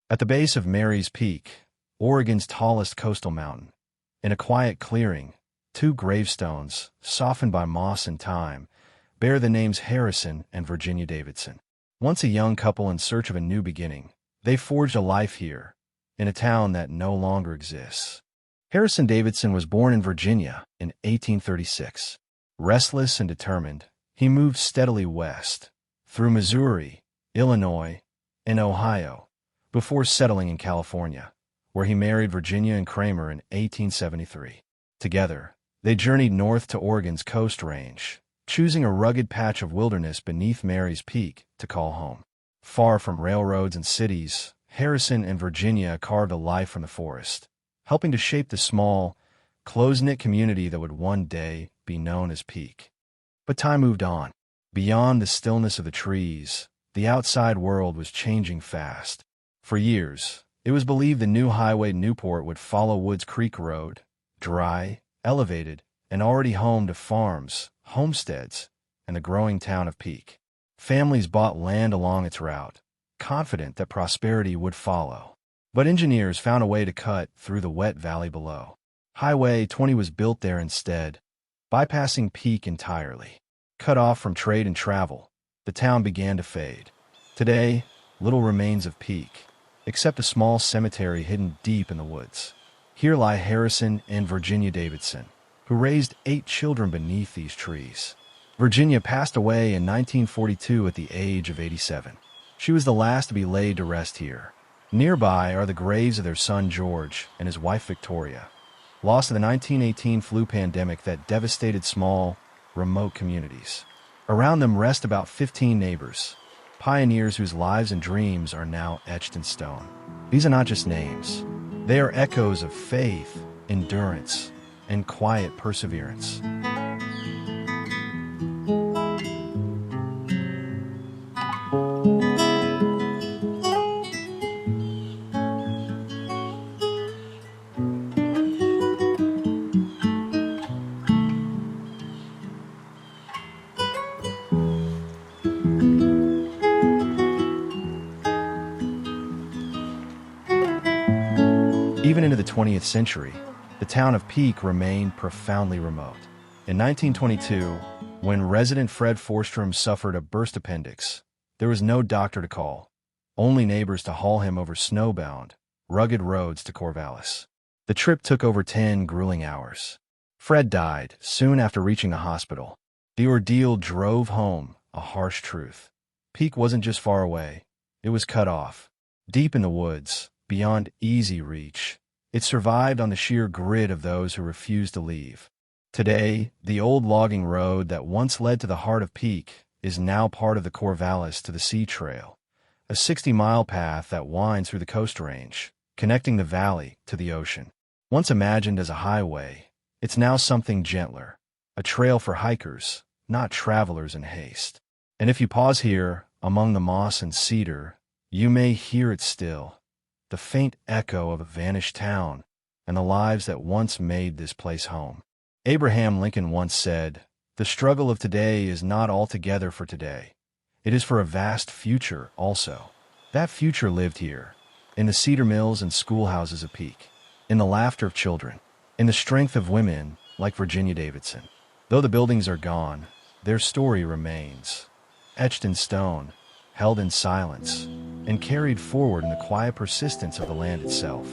At the base of Mary's Peak, Oregon's tallest coastal mountain, in a quiet clearing, two gravestones, softened by moss and time, bear the names Harrison and Virginia Davidson. Once a young couple in search of a new beginning, they forged a life here, in a town that no longer exists. Harrison Davidson was born in Virginia in 1836. Restless and determined, he moved steadily west, through Missouri, Illinois, and Ohio, before settling in California, where he married Virginia and Kramer in 1873. Together, they journeyed north to Oregon's Coast Range, choosing a rugged patch of wilderness beneath Mary's Peak to call home. Far from railroads and cities, Harrison and Virginia carved a life from the forest, helping to shape the small, close-knit community that would one day be known as Peak. But time moved on. Beyond the stillness of the trees, the outside world was changing fast. For years, it was believed the new highway to Newport would follow Woods Creek Road, dry, elevated, and already home to farms, homesteads, and the growing town of Peak. Families bought land along its route, confident that prosperity would follow. But engineers found a way to cut through the wet valley below. Highway 20 was built there instead, bypassing Peak entirely. Cut off from trade and travel, the town began to fade. Today, little remains of Peak, except a small cemetery hidden deep in the woods. Here lie Harrison and Virginia Davidson, who raised 8 children beneath these trees. Virginia passed away in 1942 at the age of 87. She was the last to be laid to rest here. Nearby are the graves of their son George and his wife Victoria, lost in the 1918 flu pandemic that devastated small, remote communities. Around them rest about 15 neighbors, pioneers whose lives and dreams are now etched in stone. These are not just names. They are echoes of faith, endurance, and quiet perseverance. Even into the 20th century, the town of Peak remained profoundly remote. In 1922, when resident Fred Forstrom suffered a burst appendix, there was no doctor to call, only neighbors to haul him over snowbound, rugged roads to Corvallis. The trip took over 10 grueling hours. Fred died soon after reaching the hospital. The ordeal drove home a harsh truth. Peak wasn't just far away, it was cut off, deep in the woods, beyond easy reach. It survived on the sheer grit of those who refused to leave. Today, the old logging road that once led to the heart of Peak is now part of the Corvallis to the Sea Trail, a 60-mile path that winds through the Coast Range, connecting the valley to the ocean. Once imagined as a highway, it's now something gentler, a trail for hikers, not travelers in haste. And if you pause here, among the moss and cedar, you may hear it still, the faint echo of a vanished town and the lives that once made this place home. Abraham Lincoln once said, "The struggle of today is not altogether for today. It is for a vast future also." That future lived here, in the cedar mills and schoolhouses of Peak, in the laughter of children, in the strength of women like Virginia Davidson. Though the buildings are gone, their story remains, etched in stone, held in silence, and carried forward in the quiet persistence of the land itself.